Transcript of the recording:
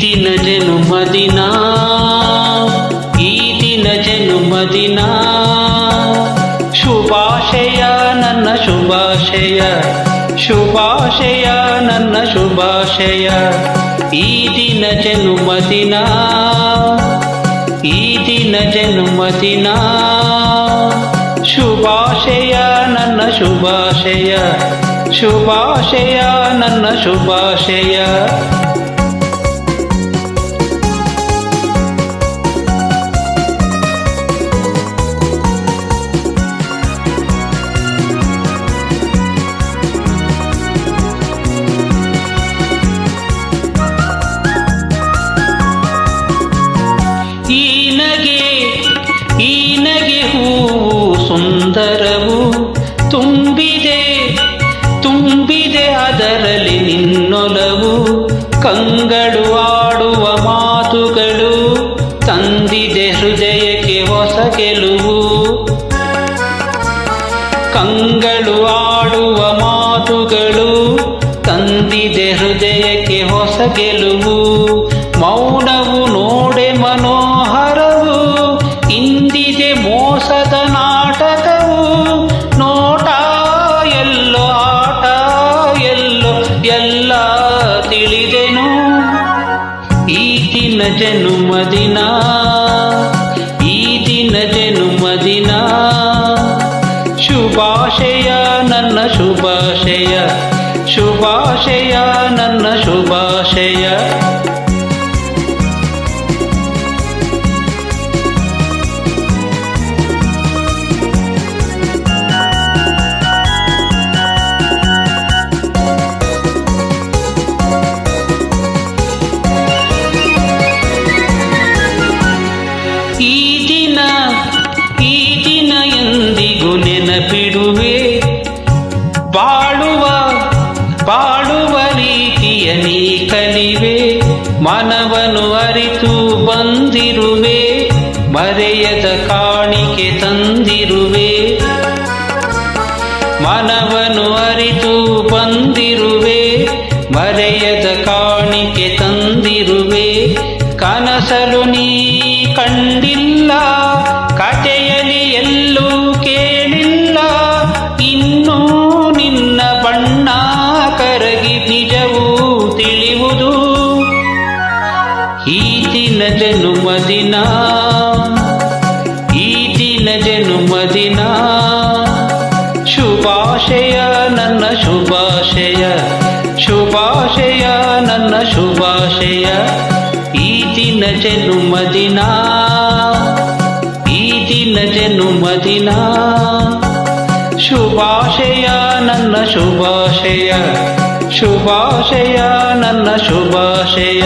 ದಿನ ಜನುಮದಿನ, ಈ ದಿನ ಜನುಮದಿನ, ಶುಭಾಶಯ ನನ್ನ ಶುಭಾಶಯ, ಶುಭಾಶಯ ನನ್ನ ಶುಭಾಶಯ. ಈ ದಿನ ಜನುಮದಿನ, ಈ ದಿನ ಜನುಮದಿನ, ಶುಭಾಶಯ ನನ್ನ ಶುಭಾಶಯ, ಶುಭಾಶಯ ನನ್ನ ಶುಭಾಶಯ. ಈ ನಗೆ ಹೂವು ಸುಂದರವು, ತುಂಬಿದೆ ತುಂಬಿದೆ ಅದರಲ್ಲಿ ನಿನ್ನೊಲವು. ಕಂಗಳು ಆಡುವ ಮಾತುಗಳು ತಂದಿದೆ ಹೃದಯಕ್ಕೆ ಹೊಸ ಗೆಲುವು. ಕಂಗಳು ಆಡುವ ಮಾತುಗಳು ತಂದಿದೆ ಹೃದಯಕ್ಕೆ ಹೊಸ ಗೆಲುವು. ಮೌನವು ನೋಡೆ ಮನೋಹರವು, ಇಂದಿದೆ ಮೋಸದ ನಾಟಕವು. ನೋಟ ಎಲ್ಲೋ ಆಟ ಎಲ್ಲೋ ಎಲ್ಲ ತಿಳಿದೆನು. ಈ ದಿನ ಜನುಮದಿನ, ಈ ದಿನ ಜನುಮದಿನ, ಶುಭಾಶಯ ನನ್ನ ಶುಭಾಶಯ, ಶುಭಾಶಯ ನನ್ನ ಶುಭಾಶಯ. ಈ ದಿನ ಎಂದಿಗೂ ನೆನಪಿಡುವೆ, ಬಾಳುವ ರೀತಿಯ ನೀ ಕಲಿವೆ. ಮನವನ್ನು ಅರಿತು ಬಂದಿರುವೆ, ಮರೆಯದ ಕಾಣಿಕೆ ತಂದಿರುವೆ. ಮನವನ್ನು ಅರಿತು ಬಂದಿರುವೆ, ಮರೆಯದ ಕಾಣಿಕೆ ತಂದಿರುವೆ. ಕನಸಲು ನೀ ಕಂಡಿಲ್ಲ, ಕಥೆಯಲ್ಲಿ ಎಲ್ಲೂ ಕೇಳಿಲ್ಲ. ಇನ್ನೂ ನಿನ್ನ ಬಣ್ಣ ಕರಗಿ ನಿಜವೂ ತಿಳಿಯುವುದು. ಈ ದಿನ ಜನುಮದಿನ, ಈ ದಿನ ಜನುಮದಿನ, ಶುಭಾಶಯ ನನ್ನ ಶುಭಾಶಯ, ಶುಭಾಶಯ ನನ್ನ ಶುಭಾಶಯ. ಈ ದಿನ ಜನುಮದಿನ, ಈ ದಿನ ಜನುಮದಿನ, ಶುಭಾಶಯ ನನ್ನ ಶುಭಾಶಯ, ಶುಭಾಶಯ ನನ್ನ ಶುಭಾಶಯ.